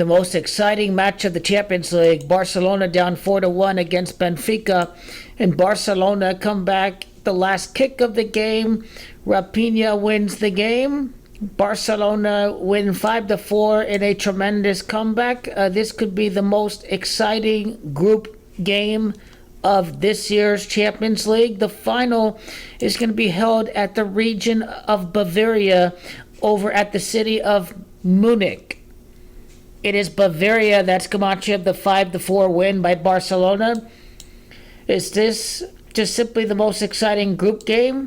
The most exciting match of the Champions League. Barcelona down 4-1 against Benfica. And Barcelona come back the last kick of the game. Rapinha wins the game. Barcelona win 5-4 in a tremendous comeback. This could be the most exciting group game of this year's Champions League. The final is going to be held at the region of Bavaria over at the city of Munich. It is Bavaria that's come out of the 5-4 win by Barcelona. Is this just simply the most exciting group game?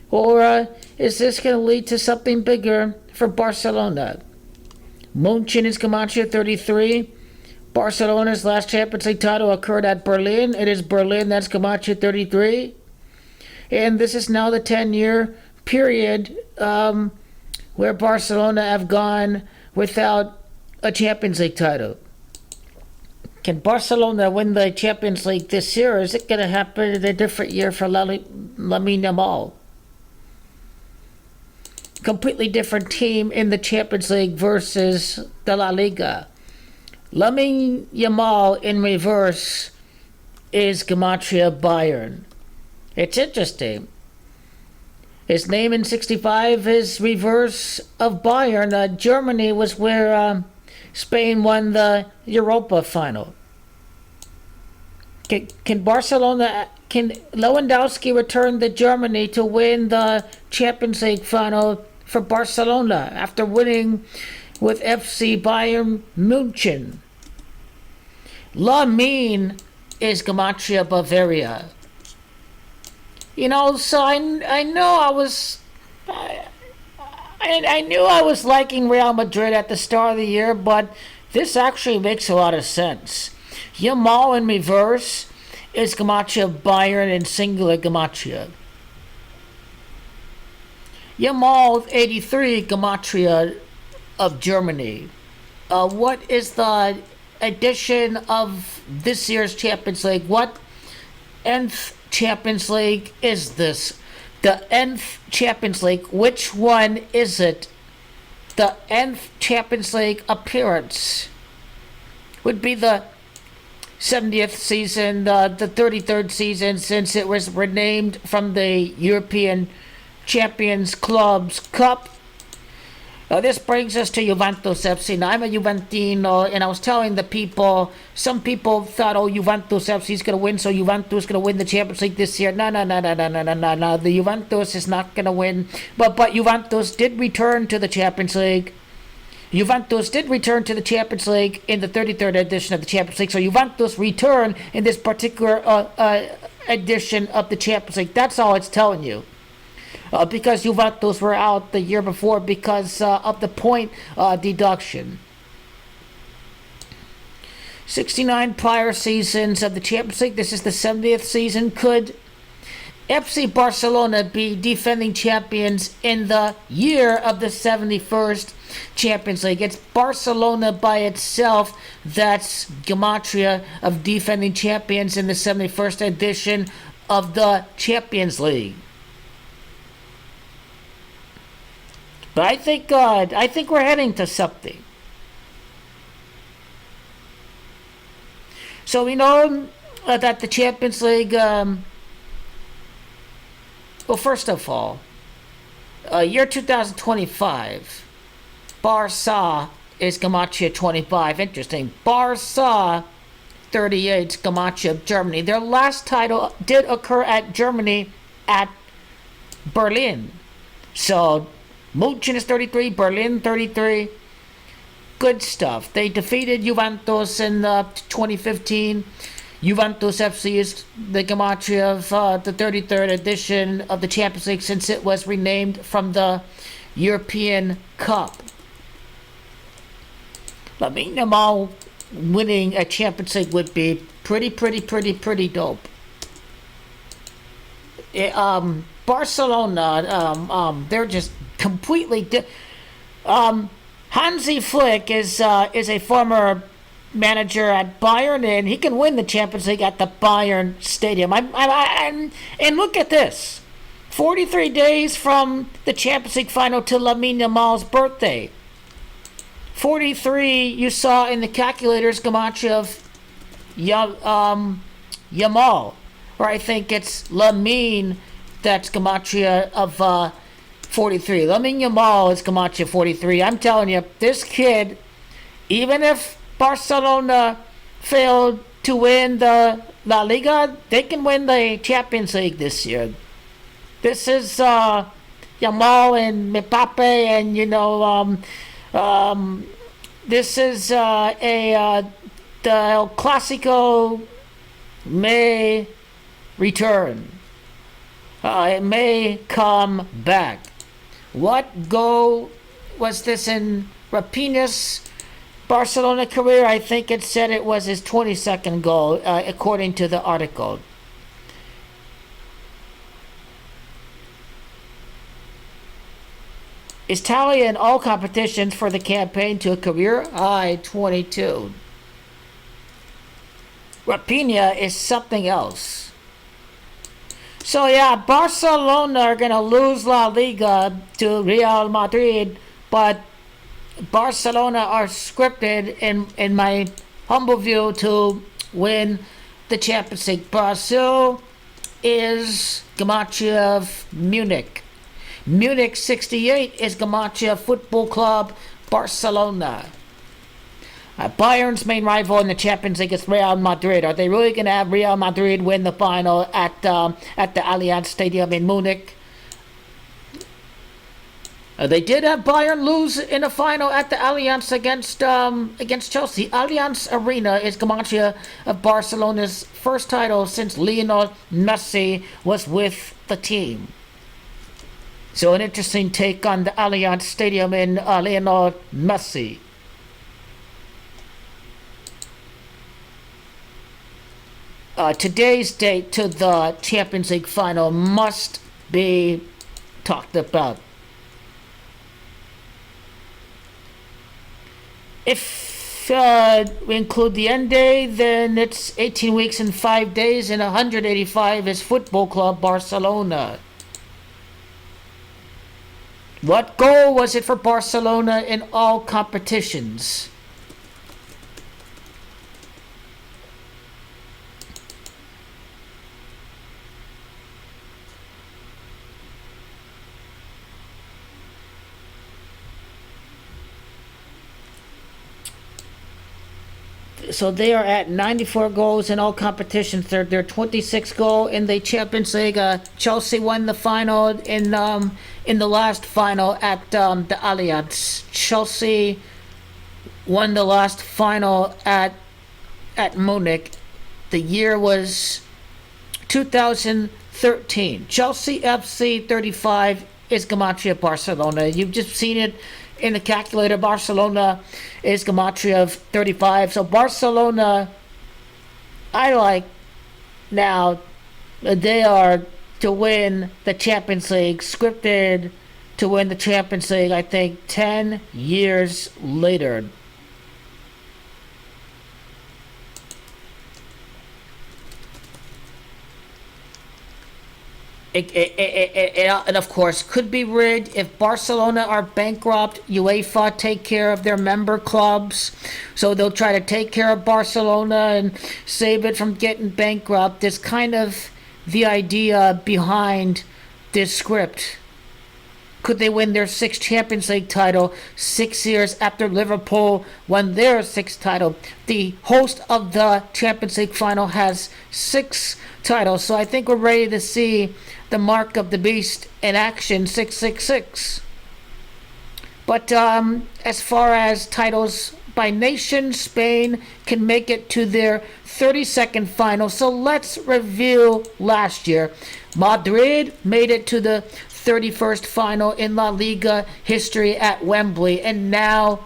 Or is this going to lead to something bigger for Barcelona? Munchen is Camacho 33. Barcelona's last Champions League title occurred at Berlin. It is Berlin that's Camacho 33. And this is now the 10-year period where Barcelona have gone without a Champions League title. Can Barcelona win the Champions League this year, or is it going to happen in a different year for Lamine Yamal? Completely different team in the Champions League versus the La Liga. Lamine Yamal in reverse is Gematria Bayern. It's interesting. His name in 65 is reverse of Bayern. Germany was where Spain won the Europa final. Can Lewandowski return to Germany to win the Champions League final for Barcelona after winning with FC Bayern Munchen? Lamine is Gematria Bavaria. You know, so I know I knew I was liking Real Madrid at the start of the year, but this actually makes a lot of sense. Yamal in reverse is Gematria Bayern in singular Gematria. Yamal 83 Gematria of Germany. What is the edition of this year's Champions League? What nth Champions League is this? The nth Champions League. Which one is it? The nth Champions League appearance would be the 70th season, the 33rd season, since it was renamed from the European Champions Clubs Cup. This brings us to Juventus FC. Now, I'm a Juventino, and I was telling the people, some people thought, oh, Juventus FC is going to win, so Juventus is going to win the Champions League this year. No. The Juventus is not going to win. But Juventus did return to the Champions League. Juventus did return to the Champions League in the 33rd edition of the Champions League. So Juventus returned in this particular edition of the Champions League. That's all it's telling you. Because Juventus were out the year before because of the point deduction. 69 prior seasons of the Champions League. This is the 70th season. Could FC Barcelona be defending champions in the year of the 71st Champions League? It's Barcelona by itself that's Gematria of defending champions in the 71st edition of the Champions League. But I think we're heading to something. So we know that the Champions League. Well, first of all, year 2025, Barca is Gematria 25. Interesting. Barca 38, Gematria of Germany. Their last title did occur at Germany at Berlin. So Munchen is 33, Berlin 33. Good stuff. They defeated Juventus in 2015. Juventus FC is the Gematria of the 33rd edition of the Champions League since it was renamed from the European Cup. Lamine Yamal winning a Champions League would be pretty dope. Barcelona, they're just completely Hansi Flick is a former manager at Bayern, and he can win the Champions League at the Bayern Stadium. And look at this. 43 days from the Champions League final to Lamine Yamal's birthday. 43, you saw in the calculators Gamache of Yamal. Or I think it's Lamine that's Gematria of 43. Lamine Yamal is Gematria 43. I'm telling you, this kid, even if Barcelona failed to win the La Liga, they can win the Champions League this year. This is Yamal and Mbappe, and this is the El Clasico may return. It may come back. What goal was this in Rapinha's Barcelona career? I think it said it was his 22nd goal, according to the article. His tally in all competitions for the campaign to a career high 22. Rapinha is something else. So yeah, Barcelona are going to lose La Liga to Real Madrid, but Barcelona are scripted, in my humble view, to win the Champions League. Brazil is Gematria of Munich. Munich 68 is Gematria Football Club Barcelona. Bayern's main rival in the Champions League is Real Madrid. Are they really going to have Real Madrid win the final at the Allianz Stadium in Munich? They did have Bayern lose in the final at the Allianz against Chelsea. Allianz Arena is Gematria of Barcelona's first title since Lionel Messi was with the team. So an interesting take on the Allianz Stadium in Lionel Messi. Today's date to the Champions League final must be talked about. If we include the end day, then it's 18 weeks and 5 days, and 185 is Football Club Barcelona. What goal was it for Barcelona in all competitions? So they are at 94 goals in all competitions. They're 26th goal in the Champions League. Chelsea won the final in the last final at the Allianz. Chelsea won the last final at Munich. The year was 2013. Chelsea FC 35 is Gematria Barcelona. You've just seen it in the calculator. Barcelona is Gematria of 35. So Barcelona, I like now, they are to win the Champions League, scripted to win the Champions League, I think, 10 years later. And of course, could be rigged if Barcelona are bankrupt. UEFA take care of their member clubs, so they'll try to take care of Barcelona and save it from getting bankrupt. It's kind of the idea behind this script. Could they win their sixth Champions League title 6 years after Liverpool won their sixth title? The host of the Champions League final has 6 titles, so I think we're ready to see the mark of the beast in action, 666. But as far as titles by nation, Spain can make it to their 32nd final. So let's review last year. Madrid made it to the 31st final in La Liga history at Wembley, and now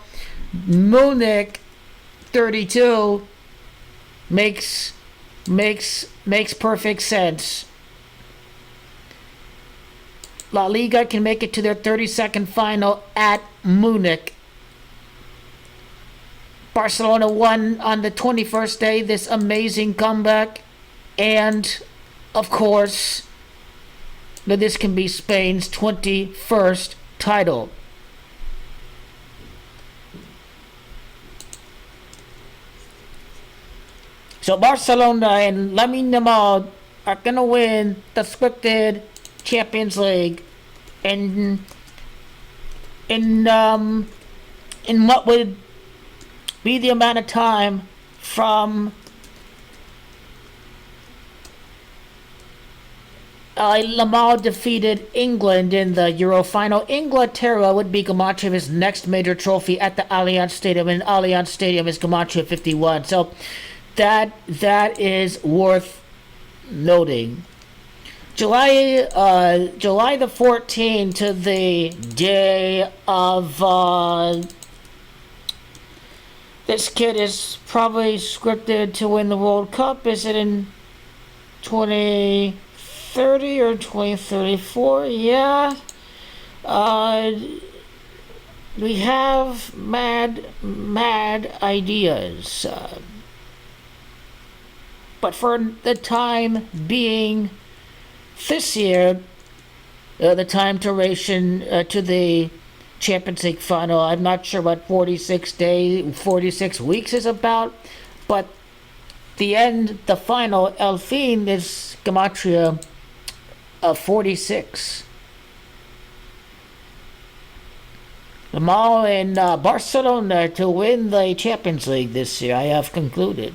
Munich 32 makes perfect sense. La Liga can make it to their 32nd final at Munich. Barcelona won on the 21st day, this amazing comeback, and of course, this can be Spain's 21st title. So Barcelona and Lamine Yamal are going to win the scripted Champions League in what would be the amount of time from Yamal defeated England in the Euro final. Inglaterra would be Gamacheva's next major trophy at the Allianz Stadium, and Allianz Stadium is Gamachev 51. So that is worth noting. July the 14th to the day of this kid is probably scripted to win the World Cup. Is it in 2030 or 2034? Yeah. We have mad ideas. But for the time being, this year, the time duration to the Champions League final, I'm not sure what 46 weeks is about, but the final, El Fin is Gematria 46. Yamal and Barcelona to win the Champions League this year, I have concluded.